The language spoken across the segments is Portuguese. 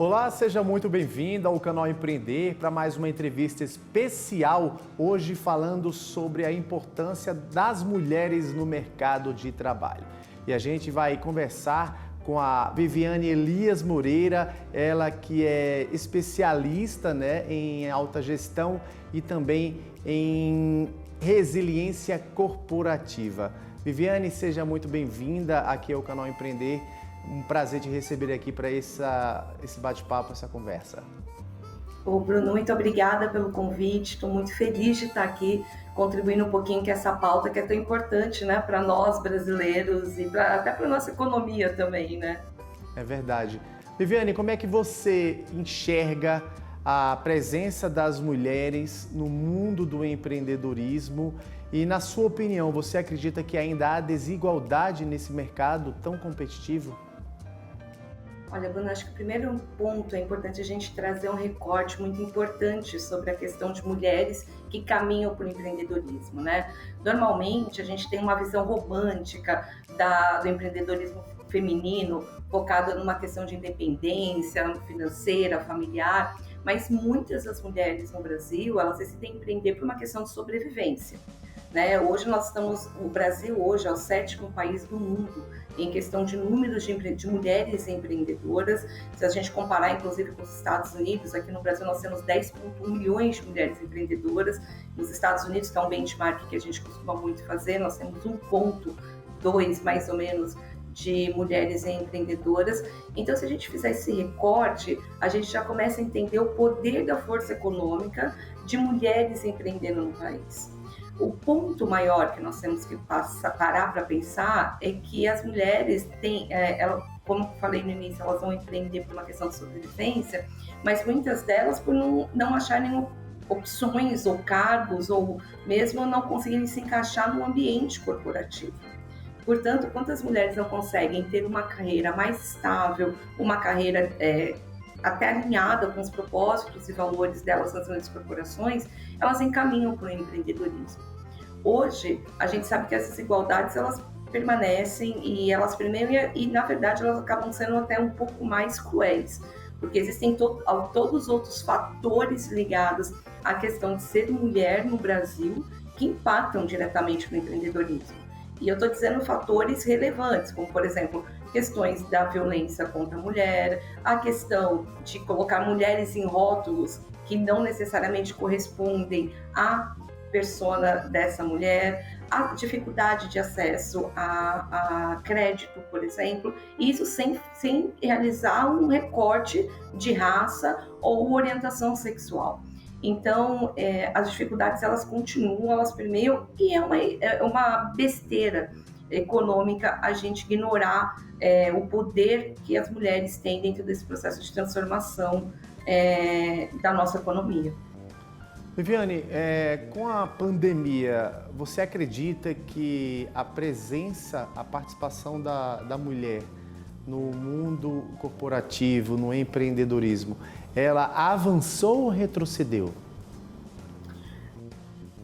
Olá, seja muito bem-vindo ao canal Empreender para mais uma entrevista especial, hoje falando sobre a importância das mulheres no mercado de trabalho. E a gente vai conversar com a Viviane Elias Moreira, ela que é especialista, em alta gestão e também em resiliência corporativa. Viviane, seja muito bem-vinda aqui ao canal Empreender. Um prazer te receber aqui para esse bate-papo, essa conversa. Ô Bruno, muito obrigada pelo convite, estou muito feliz de estar aqui contribuindo um pouquinho com essa pauta que é tão importante, para nós brasileiros e até para a nossa economia também, É verdade. Viviane, como é que você enxerga a presença das mulheres no mundo do empreendedorismo e, na sua opinião, você acredita que ainda há desigualdade nesse mercado tão competitivo? Olha, Bruno, acho que o primeiro ponto é importante a gente trazer um recorte muito importante sobre a questão de mulheres que caminham para o empreendedorismo, Normalmente, a gente tem uma visão romântica do empreendedorismo feminino, focada numa questão de independência financeira, familiar, mas muitas das mulheres no Brasil, elas decidem empreender por uma questão de sobrevivência. Hoje o Brasil hoje é o 7º país do mundo em questão de números de mulheres empreendedoras. Se a gente comparar, inclusive, com os Estados Unidos, aqui no Brasil nós temos 10,1 milhões de mulheres empreendedoras. Nos Estados Unidos, que é um benchmark que a gente costuma muito fazer, nós temos 1,2, mais ou menos, de mulheres empreendedoras. Então, se a gente fizer esse recorte, a gente já começa a entender o poder da força econômica de mulheres empreendendo no país. O ponto maior que nós temos que parar para pensar é que as mulheres têm, como eu falei no início, elas vão empreender por uma questão de sobrevivência, mas muitas delas por não acharem opções ou cargos, ou mesmo não conseguirem se encaixar no ambiente corporativo. Portanto, quantas mulheres não conseguem ter uma carreira mais estável, uma carreira até alinhada com os propósitos e valores delas nas grandes corporações, elas encaminham para o empreendedorismo. Hoje, a gente sabe que essas desigualdades, elas permanecem e elas permeiam e, na verdade, elas acabam sendo até um pouco mais cruéis, porque existem todos os outros fatores ligados à questão de ser mulher no Brasil que impactam diretamente no empreendedorismo. E eu estou dizendo fatores relevantes, como, por exemplo, questões da violência contra a mulher, a questão de colocar mulheres em rótulos que não necessariamente correspondem à persona dessa mulher, a dificuldade de acesso a crédito, por exemplo, isso sem realizar um recorte de raça ou orientação sexual. Então, as dificuldades, elas continuam, elas permeiam, e é uma besteira econômica a gente ignorar o poder que as mulheres têm dentro desse processo de transformação da nossa economia. Viviane, com a pandemia, você acredita que a presença, a participação da mulher no mundo corporativo, no empreendedorismo, ela avançou ou retrocedeu?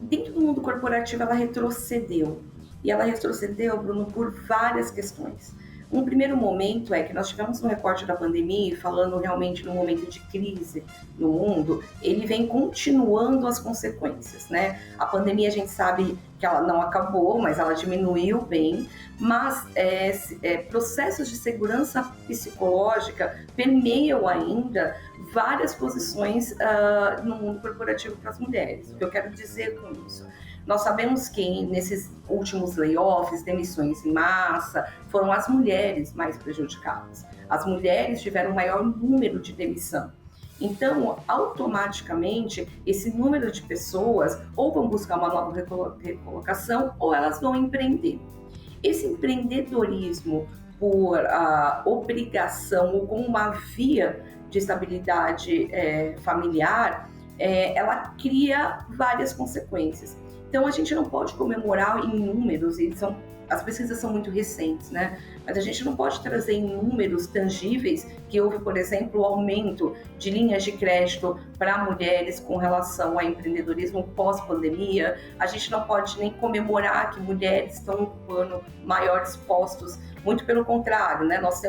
Dentro do mundo corporativo, ela retrocedeu. E ela retrocedeu, Bruno, por várias questões. Um primeiro momento é que nós tivemos um recorte da pandemia, falando realmente num momento de crise no mundo, ele vem continuando as consequências, A pandemia, a gente sabe que ela não acabou, mas ela diminuiu bem, mas processos de segurança psicológica permeiam ainda várias posições no mundo corporativo para as mulheres. O que eu quero dizer com isso? Nós sabemos que nesses últimos layoffs, demissões em massa, foram as mulheres mais prejudicadas. As mulheres tiveram o maior número de demissão. Então, automaticamente, esse número de pessoas ou vão buscar uma nova recolocação ou elas vão empreender. Esse empreendedorismo por obrigação ou como uma via de estabilidade familiar, ela cria várias consequências. Então, a gente não pode comemorar em números, as pesquisas são muito recentes, Mas a gente não pode trazer em números tangíveis que houve, por exemplo, o aumento de linhas de crédito para mulheres com relação ao empreendedorismo pós-pandemia. A gente não pode nem comemorar que mulheres estão ocupando maiores postos, muito pelo contrário, Nós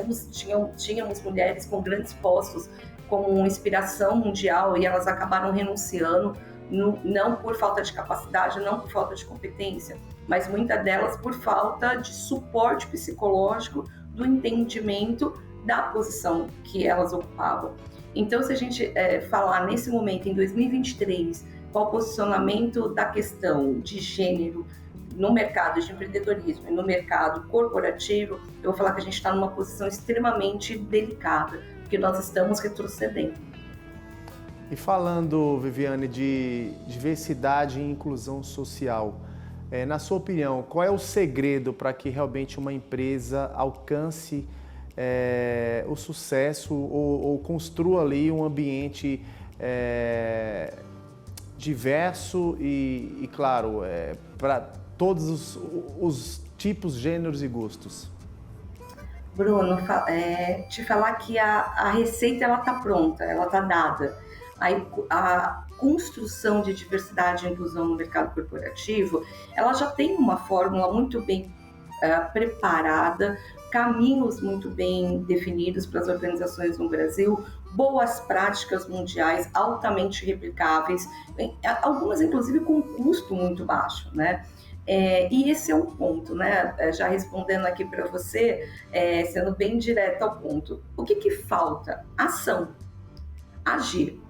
tínhamos mulheres com grandes postos como uma inspiração mundial e elas acabaram renunciando, não por falta de capacidade, não por falta de competência, mas muitas delas por falta de suporte psicológico, do entendimento da posição que elas ocupavam. Então, se a gente falar nesse momento, em 2023, qual o posicionamento da questão de gênero no mercado de empreendedorismo e no mercado corporativo, eu vou falar que a gente está numa posição extremamente delicada, porque nós estamos retrocedendo. E falando, Viviane, de diversidade e inclusão social, na sua opinião, qual é o segredo para que realmente uma empresa alcance o sucesso ou construa ali um ambiente diverso e claro, para todos os tipos, gêneros e gostos? Bruno, te falar que a receita ela está pronta, ela está dada. A construção de diversidade e inclusão no mercado corporativo, ela já tem uma fórmula muito bem preparada, caminhos muito bem definidos para as organizações no Brasil, boas práticas mundiais altamente replicáveis, algumas inclusive com custo muito baixo, né? E esse é um ponto, né? Já respondendo aqui para você, sendo bem direto ao ponto. O que falta? Ação, agir.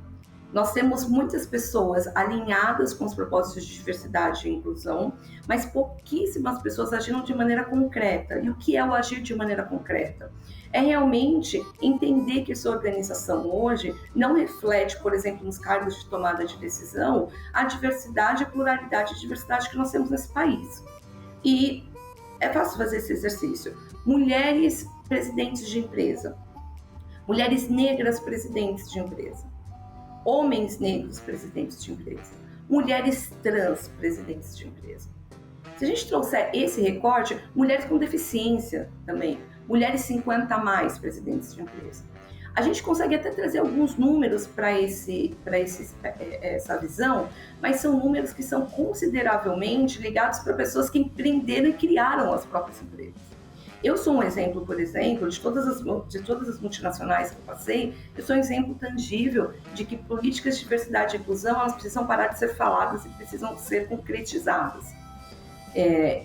Nós temos muitas pessoas alinhadas com os propósitos de diversidade e inclusão, mas pouquíssimas pessoas agiram de maneira concreta. E o que é o agir de maneira concreta? É realmente entender que sua organização hoje não reflete, por exemplo, nos cargos de tomada de decisão, a diversidade, a pluralidade e diversidade que nós temos nesse país. E é fácil fazer esse exercício. Mulheres presidentes de empresa, mulheres negras presidentes de empresa, homens negros presidentes de empresa, mulheres trans presidentes de empresa. Se a gente trouxer esse recorte, mulheres com deficiência também, mulheres 50 a mais presidentes de empresa. A gente consegue até trazer alguns números para essa visão, mas são números que são consideravelmente ligados para pessoas que empreenderam e criaram as próprias empresas. Eu sou um exemplo, por exemplo, de todas as multinacionais que eu passei, eu sou um exemplo tangível de que políticas de diversidade e inclusão, elas precisam parar de ser faladas e precisam ser concretizadas.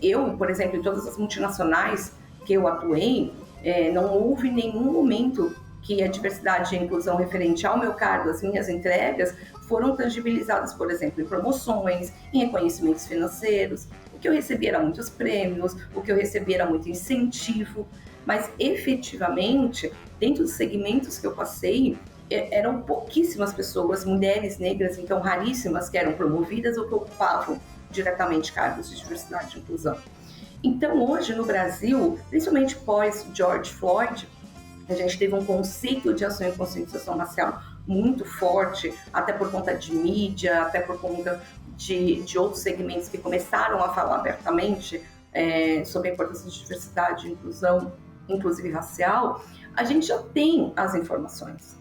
Eu, por exemplo, em todas as multinacionais que eu atuei, não houve nenhum momento que a diversidade e a inclusão referente ao meu cargo, as minhas entregas, foram tangibilizadas, por exemplo, em promoções, em reconhecimentos financeiros. O que eu recebi era muitos prêmios, o que eu recebi era muito incentivo, mas efetivamente, dentro dos segmentos que eu passei, eram pouquíssimas pessoas, mulheres negras, então raríssimas, que eram promovidas ou que ocupavam diretamente cargos de diversidade e inclusão. Então, hoje no Brasil, principalmente pós George Floyd, a gente teve um conceito de ação e conscientização racial muito forte, até por conta de mídia, até por conta de outros segmentos que começaram a falar abertamente sobre a importância de diversidade e inclusão, inclusive racial. A gente já tem as informações.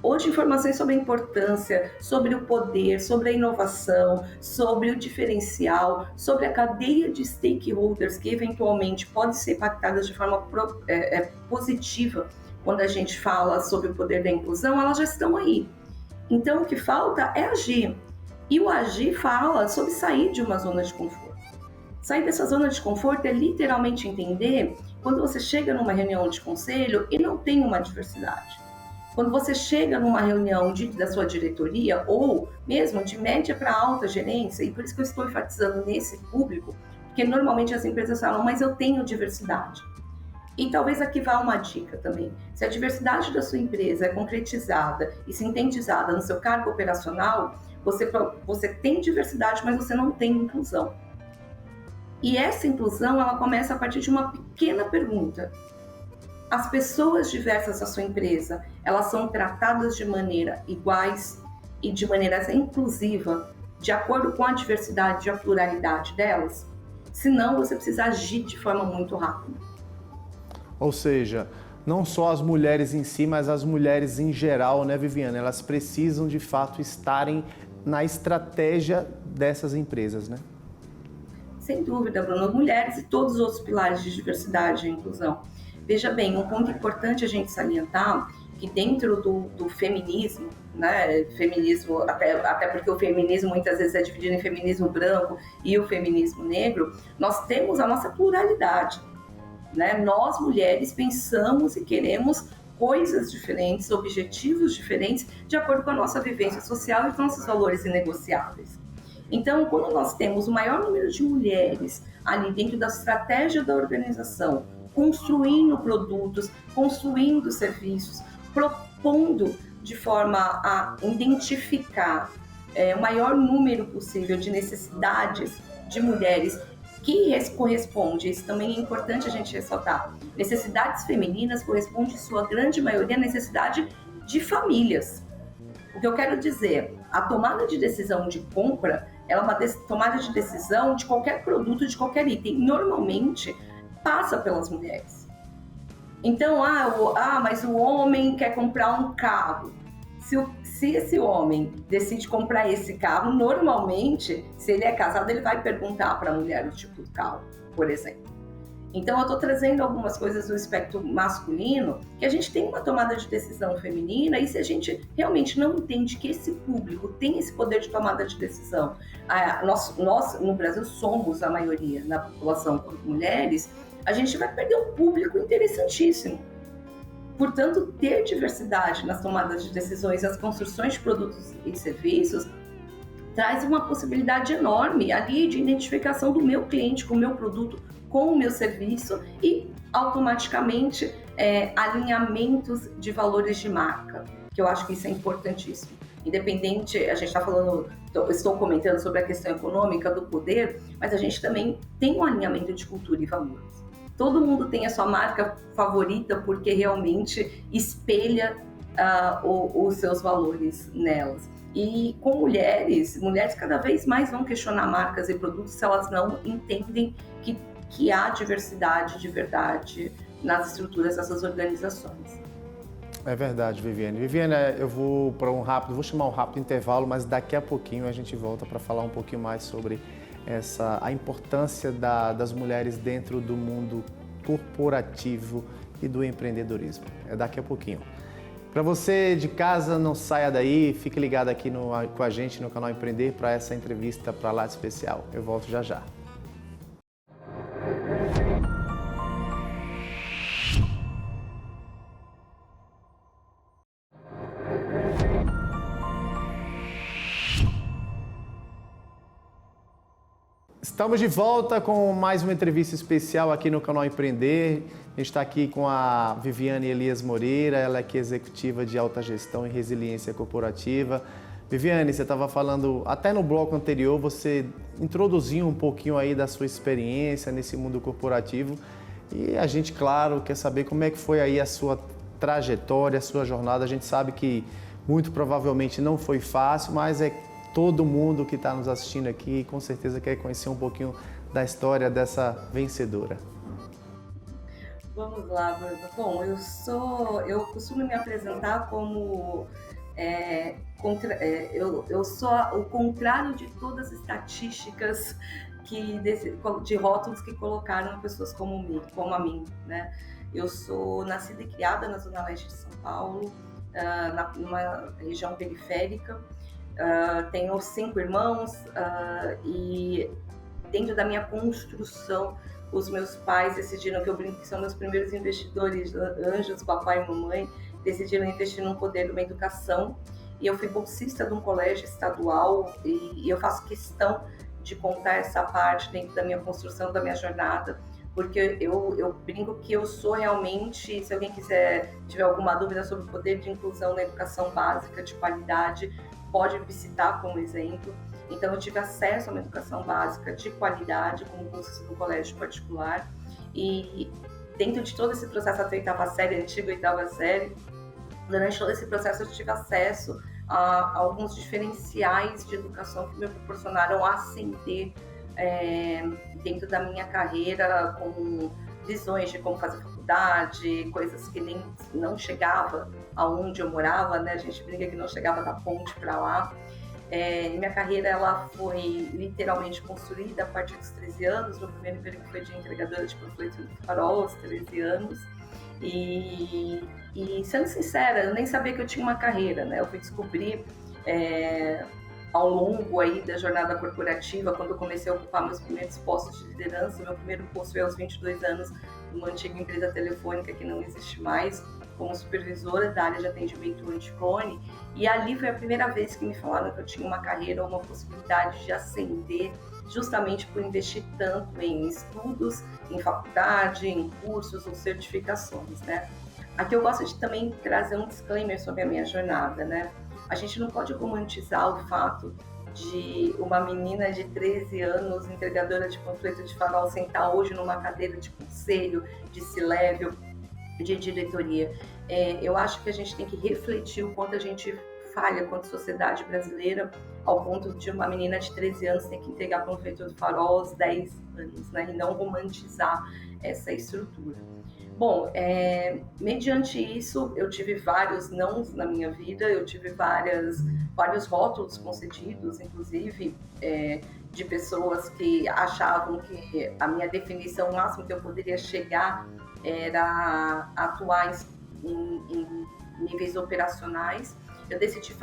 Hoje, informações sobre a importância, sobre o poder, sobre a inovação, sobre o diferencial, sobre a cadeia de stakeholders que eventualmente podem ser impactadas de forma positiva quando a gente fala sobre o poder da inclusão, elas já estão aí. Então, o que falta é agir. E o agir fala sobre sair de uma zona de conforto. Sair dessa zona de conforto é literalmente entender quando você chega numa reunião de conselho e não tem uma diversidade. Quando você chega numa reunião da sua diretoria ou mesmo de média para alta gerência, e por isso que eu estou enfatizando nesse público, porque normalmente as empresas falam, mas eu tenho diversidade. E talvez aqui vá uma dica também. Se a diversidade da sua empresa é concretizada e sintetizada no seu cargo operacional, você tem diversidade, mas você não tem inclusão. E essa inclusão, ela começa a partir de uma pequena pergunta. As pessoas diversas da sua empresa, elas são tratadas de maneira iguais e de maneira inclusiva, de acordo com a diversidade e a pluralidade delas? Senão, você precisa agir de forma muito rápida. Ou seja, não só as mulheres em si, mas as mulheres em geral, né, Viviane? Elas precisam, de fato, estarem na estratégia dessas empresas, né? Sem dúvida, Bruno. Mulheres e todos os outros pilares de diversidade e inclusão. Veja bem, um ponto importante a gente salientar que dentro do feminismo, né, feminismo, até porque o feminismo muitas vezes é dividido em feminismo branco e o feminismo negro, nós temos a nossa pluralidade, né? Nós, mulheres, pensamos e queremos coisas diferentes, objetivos diferentes, de acordo com a nossa vivência social e com nossos valores inegociáveis. Então, quando nós temos o maior número de mulheres ali dentro da estratégia da organização, construindo produtos, construindo serviços, propondo de forma a identificar o maior número possível de necessidades de mulheres que corresponde, isso também é importante a gente ressaltar, necessidades femininas corresponde, em sua grande maioria, à necessidade de famílias. O que eu quero dizer, a tomada de decisão de compra, ela é uma tomada de decisão de qualquer produto, de qualquer item, normalmente passa pelas mulheres. Então, mas o homem quer comprar um carro. Se esse homem decide comprar esse carro, normalmente, se ele é casado, ele vai perguntar para a mulher o tipo de carro, por exemplo. Então, eu estou trazendo algumas coisas do espectro masculino, que a gente tem uma tomada de decisão feminina, e se a gente realmente não entende que esse público tem esse poder de tomada de decisão, nós no Brasil somos a maioria na população como mulheres, a gente vai perder um público interessantíssimo. Portanto, ter diversidade nas tomadas de decisões e nas construções de produtos e serviços traz uma possibilidade enorme ali de identificação do meu cliente com o meu produto, com o meu serviço e, automaticamente, alinhamentos de valores de marca, que eu acho que isso é importantíssimo. Independente, a gente está falando, estou comentando sobre a questão econômica do poder, mas a gente também tem um alinhamento de cultura e valores. Todo mundo tem a sua marca favorita porque realmente espelha os seus valores nelas. E com mulheres cada vez mais vão questionar marcas e produtos se elas não entendem que há diversidade de verdade nas estruturas dessas organizações. É verdade, Viviane. Viviane, eu vou chamar um rápido intervalo, mas daqui a pouquinho a gente volta para falar um pouquinho mais sobre a importância das mulheres dentro do mundo corporativo e do empreendedorismo. É daqui a pouquinho. Para você de casa, não saia daí, fique ligado aqui com a gente no canal Empreender para essa entrevista para lá de especial. Eu volto já já. Estamos de volta com mais uma entrevista especial aqui no canal Empreender. A gente está aqui com a Viviane Elias Moreira, ela é executiva de alta gestão e resiliência corporativa. Viviane, você estava falando, até no bloco anterior, você introduziu um pouquinho aí da sua experiência nesse mundo corporativo e a gente, claro, quer saber como é que foi aí a sua trajetória, a sua jornada. A gente sabe que muito provavelmente não foi fácil, mas todo mundo que está nos assistindo aqui com certeza quer conhecer um pouquinho da história dessa vencedora. Vamos lá, Bruno. Bom, eu costumo me apresentar como eu sou o contrário de todas as estatísticas de rótulos que colocaram pessoas como a mim, né? Eu sou nascida e criada na Zona Leste de São Paulo, numa região periférica. Tenho 5 irmãos e dentro da minha construção, os meus pais decidiram, que eu brinco que são meus primeiros investidores, anjos, papai e mamãe, decidiram investir num poder, numa educação. E eu fui bolsista de um colégio estadual e eu faço questão de contar essa parte dentro da minha construção, da minha jornada, porque eu brinco que eu sou realmente, se alguém tiver alguma dúvida sobre o poder de inclusão na educação básica de qualidade, pode me citar como exemplo. Então, eu tive acesso a uma educação básica de qualidade, como bolsista do colégio particular, e dentro de todo esse processo, até a oitava série, antiga oitava série, durante todo esse processo eu tive acesso a alguns diferenciais de educação que me proporcionaram ascender dentro da minha carreira, com visões de como fazer faculdade, coisas que não chegava aonde eu morava, né? A gente brinca que não chegava da ponte para lá. Minha carreira ela foi literalmente construída a partir dos 13 anos. Meu primeiro emprego foi de entregadora de panfleto do Farol aos 13 anos. E sendo sincera, eu nem sabia que eu tinha uma carreira, né? Eu fui descobrir ao longo aí da jornada corporativa, quando eu comecei a ocupar meus primeiros postos de liderança. Meu primeiro posto foi aos 22 anos, numa antiga empresa telefônica que não existe mais, como supervisora da área de atendimento antifone, e ali foi a primeira vez que me falaram que eu tinha uma carreira ou uma possibilidade de ascender, justamente por investir tanto em estudos, em faculdade, em cursos ou certificações, né? Aqui eu gosto de também trazer um disclaimer sobre a minha jornada, né? A gente não pode romantizar o fato de uma menina de 13 anos, entregadora de panfleto de farol, sentar hoje numa cadeira de conselho, de C-level, de diretoria. Eu acho que a gente tem que refletir o quanto a gente falha quanto sociedade brasileira, ao ponto de uma menina de 13 anos ter que entregar panfleto de farol aos 10 anos, né? E não romantizar essa estrutura. Bom, mediante isso, eu tive vários nãos na minha vida, eu tive vários rótulos concedidos, inclusive de pessoas que achavam que a minha definição máxima que eu poderia chegar era atuar em níveis operacionais. Eu decidi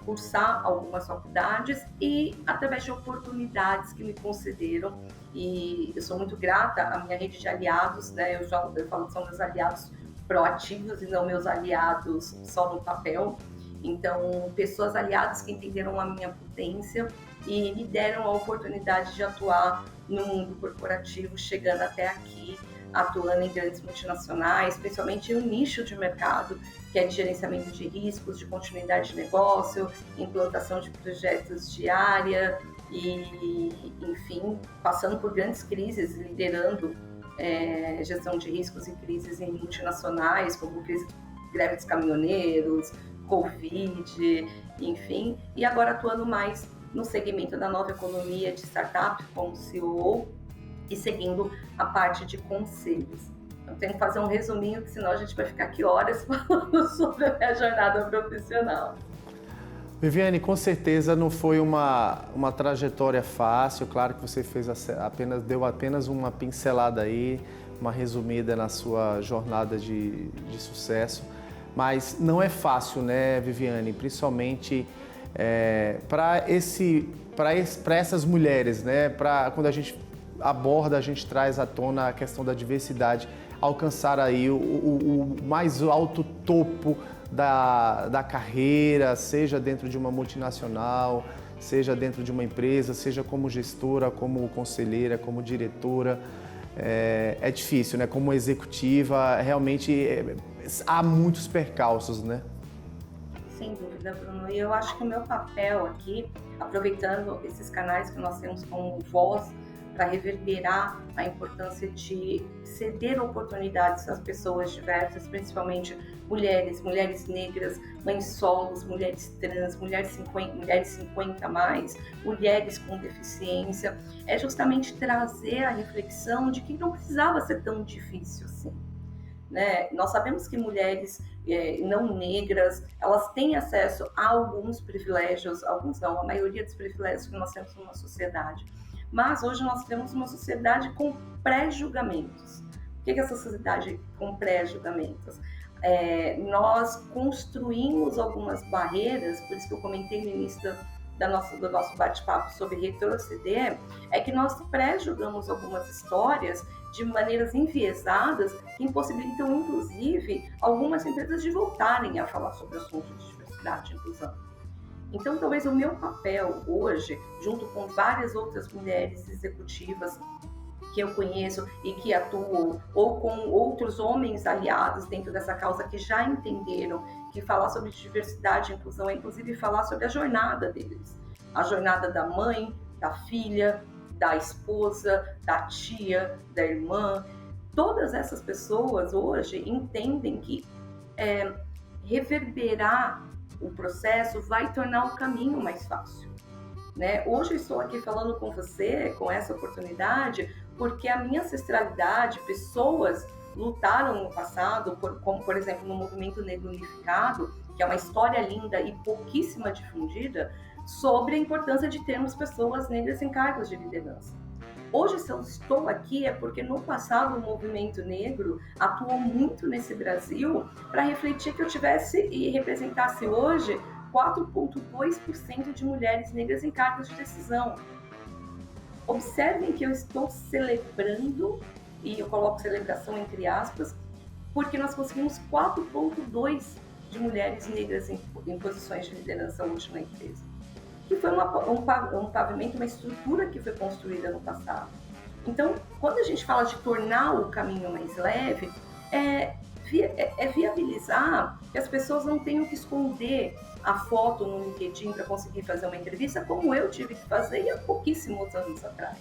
cursar algumas faculdades e através de oportunidades que me concederam, e eu sou muito grata à minha rede de aliados, né? Eu falo que são meus aliados proativos e não meus aliados só no papel. Então, pessoas aliadas que entenderam a minha potência e me deram a oportunidade de atuar no mundo corporativo, chegando até aqui, atuando em grandes multinacionais, principalmente em um nicho de mercado, que é de gerenciamento de riscos, de continuidade de negócio, implantação de projetos de área e, enfim, passando por grandes crises, liderando gestão de riscos e crises em multinacionais, como crise de greve dos caminhoneiros, Covid, enfim, e agora atuando mais no segmento da nova economia de startup como CEO e seguindo a parte de conselhos. Eu tenho que fazer um resuminho, porque senão a gente vai ficar aqui horas falando sobre a minha jornada profissional. Viviane, com certeza não foi uma trajetória fácil. Claro que você deu apenas uma pincelada aí, uma resumida na sua jornada de sucesso. Mas não é fácil, né, Viviane? Principalmente para essas mulheres, né? Quando a gente aborda, a gente traz à tona a questão da diversidade, alcançar aí o mais alto topo da carreira, seja dentro de uma multinacional, seja dentro de uma empresa, seja como gestora, como conselheira, como diretora. É difícil, né? Como executiva, realmente há muitos percalços, né? Sem dúvida, Bruno. E eu acho que o meu papel aqui, aproveitando esses canais que nós temos como voz, para reverberar a importância de ceder oportunidades às pessoas diversas, principalmente mulheres negras, mães solos, mulheres trans, mulheres 50 mais, mulheres com deficiência, é justamente trazer a reflexão de que não precisava ser tão difícil assim. Né? Nós sabemos que mulheres não negras, elas têm acesso a alguns privilégios, alguns não, a maioria dos privilégios que nós temos numa sociedade. Mas hoje nós temos uma sociedade com pré-julgamentos. O que é essa sociedade com pré-julgamentos? Nós construímos algumas barreiras, por isso que eu comentei no início do nosso bate-papo sobre retroceder, é que nós pré-julgamos algumas histórias de maneiras enviesadas que impossibilitam, inclusive, algumas empresas de voltarem a falar sobre assuntos de diversidade e inclusão. Então, talvez o meu papel hoje, junto com várias outras mulheres executivas que eu conheço e que atuam, ou com outros homens aliados dentro dessa causa que já entenderam que falar sobre diversidade e inclusão é, inclusive, falar sobre a jornada deles. A jornada da mãe, da filha, da esposa, da tia, da irmã. Todas essas pessoas hoje entendem que reverberar o processo vai tornar o caminho mais fácil. Né? Hoje eu estou aqui falando com você, com essa oportunidade, porque a minha ancestralidade, pessoas lutaram no passado, como por exemplo no Movimento Negro Unificado, que é uma história linda e pouquíssima difundida, sobre a importância de termos pessoas negras em cargos de liderança. Hoje, se eu estou aqui, é porque no passado o movimento negro atuou muito nesse Brasil para refletir que eu tivesse e representasse hoje 4,2% de mulheres negras em cargos de decisão. Observem que eu estou celebrando, e eu coloco celebração entre aspas, porque nós conseguimos 4,2% de mulheres negras em posições de liderança hoje na empresa. Que foi um pavimento, uma estrutura que foi construída no passado. Então, quando a gente fala de tornar o caminho mais leve, é viabilizar que as pessoas não tenham que esconder a foto no LinkedIn para conseguir fazer uma entrevista, como eu tive que fazer há pouquíssimos anos atrás.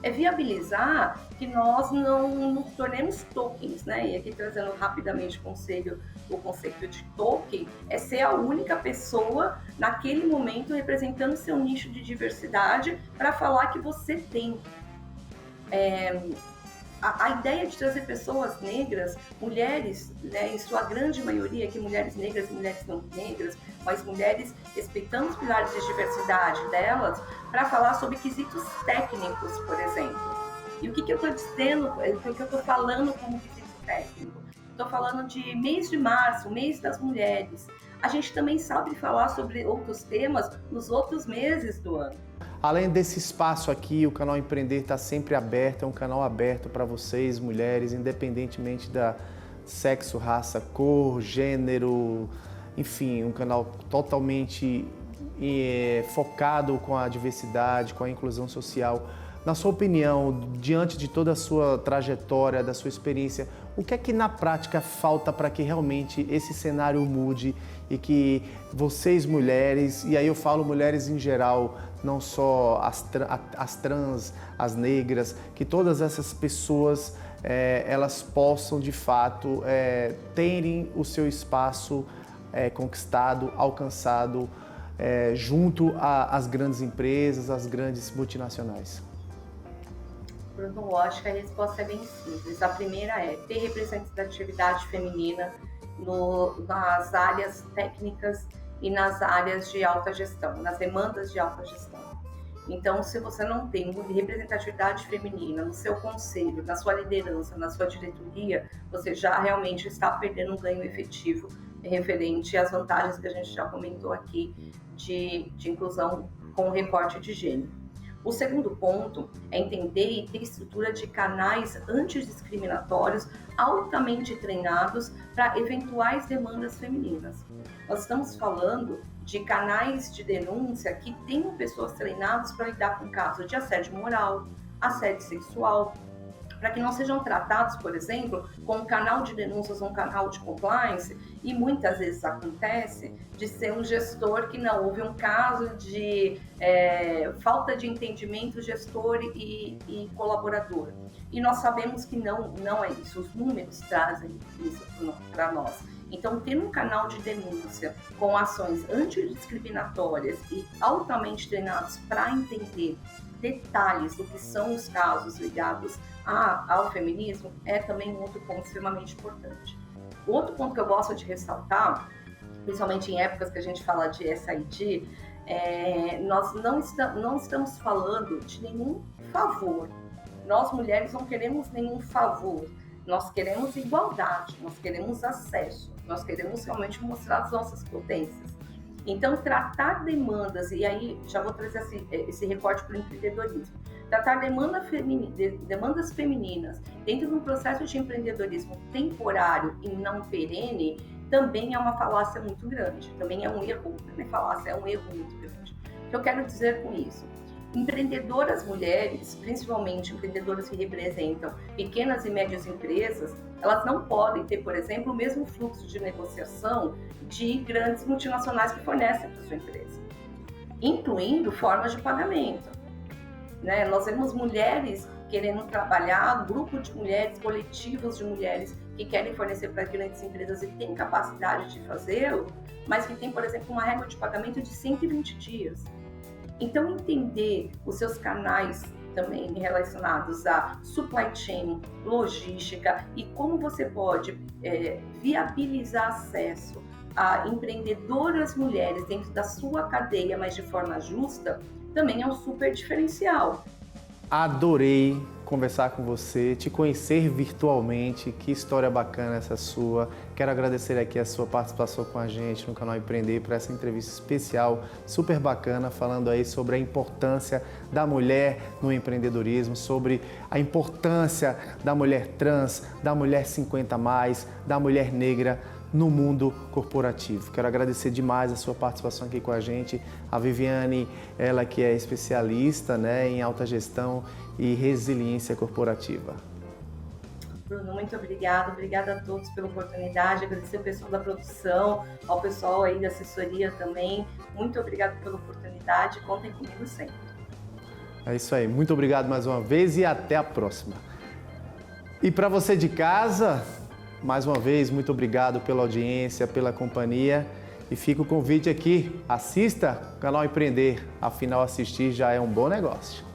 É viabilizar que nós não nos tornemos tokens, né? E aqui trazendo rapidamente o conceito de token, é ser a única pessoa naquele momento representando seu nicho de diversidade para falar que você tem. A ideia de trazer pessoas negras, mulheres, né, em sua grande maioria, que mulheres negras e mulheres não negras, mas mulheres respeitando os pilares de diversidade delas, para falar sobre quesitos técnicos, por exemplo. E o que eu estou dizendo, o que eu estou falando como quesito técnico? Estou falando de mês de março, mês das mulheres. A gente também sabe falar sobre outros temas nos outros meses do ano. Além desse espaço aqui, o canal Empreender está sempre aberto, é um canal aberto para vocês, mulheres, independentemente da sexo, raça, cor, gênero, enfim, um canal totalmente focado com a diversidade, com a inclusão social. Na sua opinião, diante de toda a sua trajetória, da sua experiência, o que é que na prática falta para que realmente esse cenário mude e que vocês mulheres, e aí eu falo mulheres em geral, não só as trans, as negras, que todas essas pessoas elas possam de fato terem o seu espaço conquistado, alcançado junto às grandes empresas, às grandes multinacionais? Bruno, eu acho que a resposta é bem simples. A primeira é ter representatividade feminina nas áreas técnicas e nas áreas de alta gestão, nas demandas de alta gestão. Então, se você não tem representatividade feminina no seu conselho, na sua liderança, na sua diretoria, você já realmente está perdendo um ganho efetivo referente às vantagens que a gente já comentou aqui de inclusão com recorte de gênero. O segundo ponto é entender e ter estrutura de canais antidiscriminatórios altamente treinados para eventuais demandas femininas. Nós estamos falando de canais de denúncia que tenham pessoas treinadas para lidar com casos de assédio moral, assédio sexual, para que não sejam tratados, por exemplo, com um canal de denúncias, um canal de compliance, e muitas vezes acontece de ser um gestor que não houve um caso de falta de entendimento gestor e colaborador. E nós sabemos que não é isso, os números trazem isso para nós. Então, ter um canal de denúncia com ações antidiscriminatórias e altamente treinados para entender detalhes do que são os casos ligados ao feminismo é também um outro ponto extremamente importante. Outro ponto que eu gosto de ressaltar, principalmente em épocas que a gente fala de SID, nós não estamos falando de nenhum favor. Nós, mulheres, não queremos nenhum favor. Nós queremos igualdade, nós queremos acesso, nós queremos realmente mostrar as nossas potências. Então, tratar demandas, e aí já vou trazer esse recorte para o empreendedorismo, tratar demandas femininas dentro de um processo de empreendedorismo temporário e não perene, também é uma falácia muito grande, também é um erro, não é falácia, é um erro muito grande. O que eu quero dizer com isso? Empreendedoras mulheres, principalmente empreendedoras que representam pequenas e médias empresas, elas não podem ter, por exemplo, o mesmo fluxo de negociação de grandes multinacionais que fornecem para a sua empresa, incluindo formas de pagamento. Né? Nós vemos mulheres querendo trabalhar, grupo de mulheres, coletivos de mulheres que querem fornecer para grandes empresas e têm capacidade de fazê-lo, mas que tem, por exemplo, uma regra de pagamento de 120 dias. Então, entender os seus canais também relacionados a supply chain, logística e como você pode viabilizar acesso a empreendedoras mulheres dentro da sua cadeia, mas de forma justa, também é um super diferencial. Adorei conversar com você, te conhecer virtualmente, que história bacana essa sua. Quero agradecer aqui a sua participação com a gente no canal Empreender por essa entrevista especial, super bacana, falando aí sobre a importância da mulher no empreendedorismo, sobre a importância da mulher trans, da mulher 50+, da mulher negra no mundo corporativo. Quero agradecer demais a sua participação aqui com a gente. A Viviane, ela que é especialista, né, em alta gestão e resiliência corporativa. Bruno, muito obrigada a todos pela oportunidade, agradecer ao pessoal da produção, ao pessoal aí da assessoria também. Muito obrigado pela oportunidade, contem comigo sempre. É isso aí, muito obrigado mais uma vez e até a próxima. E para você de casa, mais uma vez, muito obrigado pela audiência, pela companhia. E fica o convite aqui, assista o canal Empreender, afinal assistir já é um bom negócio.